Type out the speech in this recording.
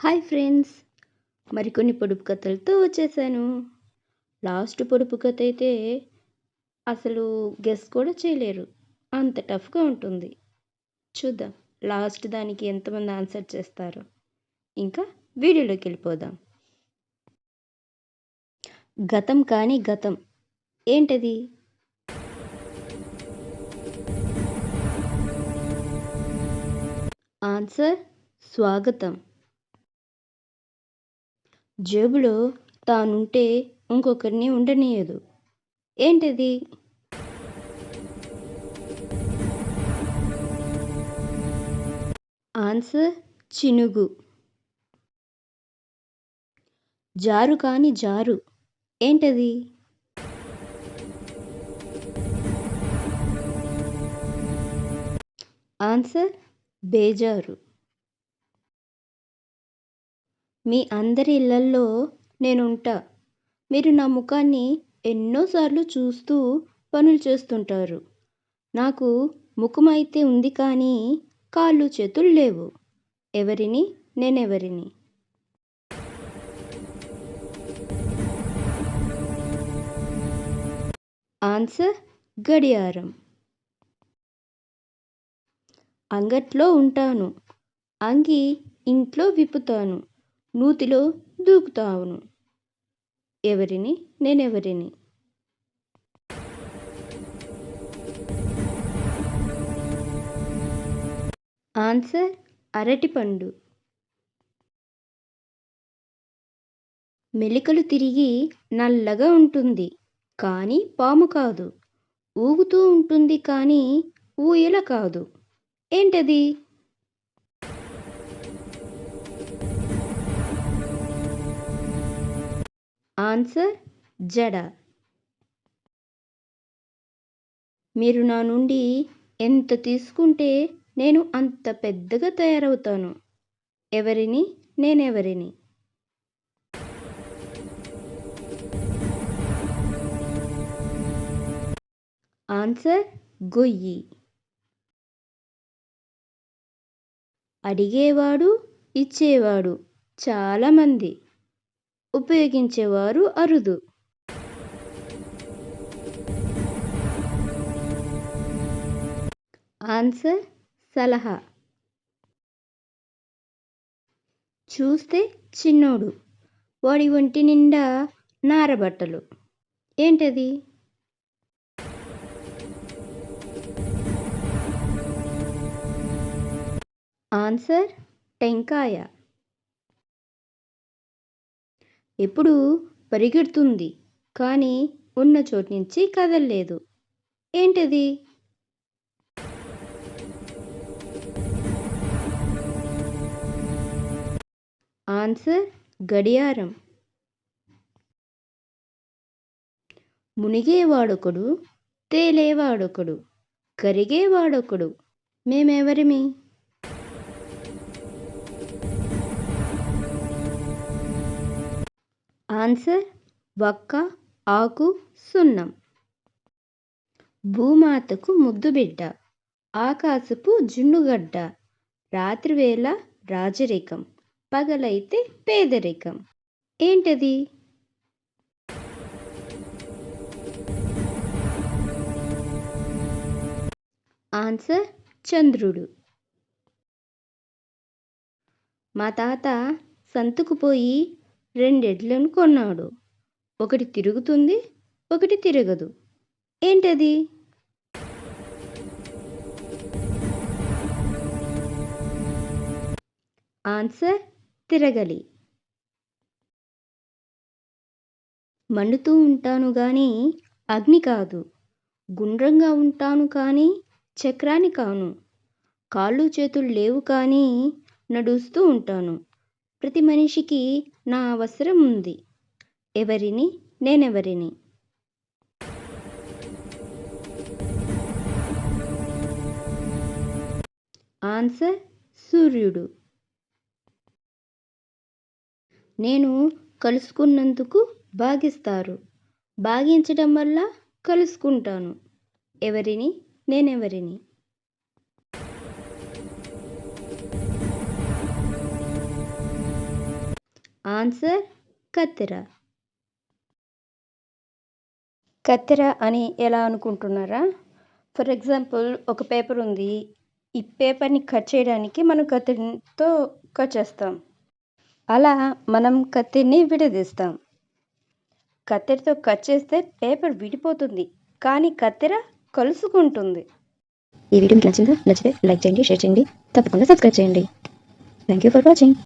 Hi friends! మరికొన్ని పొడుపు కథలతో వచ్చేసాను. లాస్ట్ పొడుపు కథ అయితే అసలు గెస్ కూడా చేయలేరు. అంత టఫ్‌గా ఉంటుంది. చూద్దాం లాస్ట్ దానికి ఎంతమంది ఆన్సర్ చేస్తారో. ఇంకా వీడియోలోకెళ్ళిపోదాం. గతం కాని గతం ఏంటది? ఆన్సర్ స్వాగతం. జేబులో తానుంటే ఇంకొకరిని ఉండనీయదు. ఏంటది? ఆన్సర్ చినుగు. జారు కాని జారు ఏంటది? ఆన్సర్ బేజారు. మీ అందరి ఇళ్లల్లో నేనుంటా. మీరు నా ముఖాన్ని ఎన్నోసార్లు చూస్తూ పనులు చేస్తుంటారు. నాకు ముఖమైతే ఉంది కానీ కాళ్ళు చేతులు లేవు. ఎవరిని? నేనెవరిని? ఆన్సర్ గడియారం. అంగట్లో ఉంటాను. అంగి ఇంట్లో విప్పుతాను. నూతిలో దూకుతాను. ఎవరిని? నేనెవరిని? ఆన్సర్ అరటిపండు. మెలికలు తిరిగి నల్లగా ఉంటుంది కానీ పాము కాదు. ఊగుతూ ఉంటుంది కానీ ఊయల కాదు. ఏంటది? ఆన్సర్ జడ. మీరు నా నుండి ఎంత తీసుకుంటే నేను అంత పెద్దగా తయారవుతాను. ఎవరిని? నేనెవరిని? ఆన్సర్ గొయ్యి. అడిగేవాడు ఇచ్చేవాడు చాలామంది, ఉపయోగించేవారు అరుదు. ఆన్సర్ సలహా. చూస్తే చిన్నోడు, వాడి ఒంటి నిండా నారబట్టలు. ఏంటది? ఆన్సర్ టెంకాయ. ఎప్పుడు పరిగెడుతుంది కానీ ఉన్న చోటు నుంచి కదలలేదు. ఏంటది? ఆన్సర్ గడియారం. మునిగేవాడొకడు, తేలేవాడొకడు, కరిగేవాడొకడు. మేమెవరిమి? ఆన్సర్ వక్క, ఆకు, సున్నం. భూమాతకు ముద్దుబిడ్డ, ఆకాశపు జున్నుగడ్డ, రాత్రివేళ రాజరికం, పగలైతే పేదరికం. ఏంటది? ఆన్సర్ చంద్రుడు. మా తాత సంతకు పోయి 2 ఎడ్లను కొన్నాడు. ఒకటి తిరుగుతుంది, ఒకటి తిరగదు. ఏంటది? ఆన్సర్ తిరగలి. మండుతూ ఉంటాను గాని అగ్ని కాదు. గుండ్రంగా ఉంటాను కానీ చక్రాన్ని కాను. కాళ్ళు చేతులు లేవు కానీ నడుస్తూ ఉంటాను. ప్రతి మనిషికి నా అవసరం ఉంది. ఎవరిని? నేనెవరిని? ఆన్సర్ సూర్యుడు. నేను కలుసుకున్నందుకు భాగిస్తారు. భాగించడం వల్ల కలుసుకుంటాను. ఎవరిని? నేనెవరిని? ఆన్సర్ కత్తెర. కత్తెర అని ఎలా అనుకుంటున్నారా? ఫర్ ఎగ్జాంపుల్ ఒక పేపర్ ఉంది. ఈ పేపర్‌ని కట్ చేయడానికి మనం కత్తెరతో కట్ చేస్తాం. అలా మనం కత్తెరని విడదీస్తాం. కత్తెరతో కట్ చేస్తే పేపర్ విడిపోతుంది. కానీ కత్తెర కలుసుకుంటుంది. ఈ వీడియో మీకు నచ్చిందా? నచ్చితే లైక్ చేయండి, షేర్ చేయండి. తప్పకుండా సబ్స్క్రైబ్ చేయండి. Thank you for watching.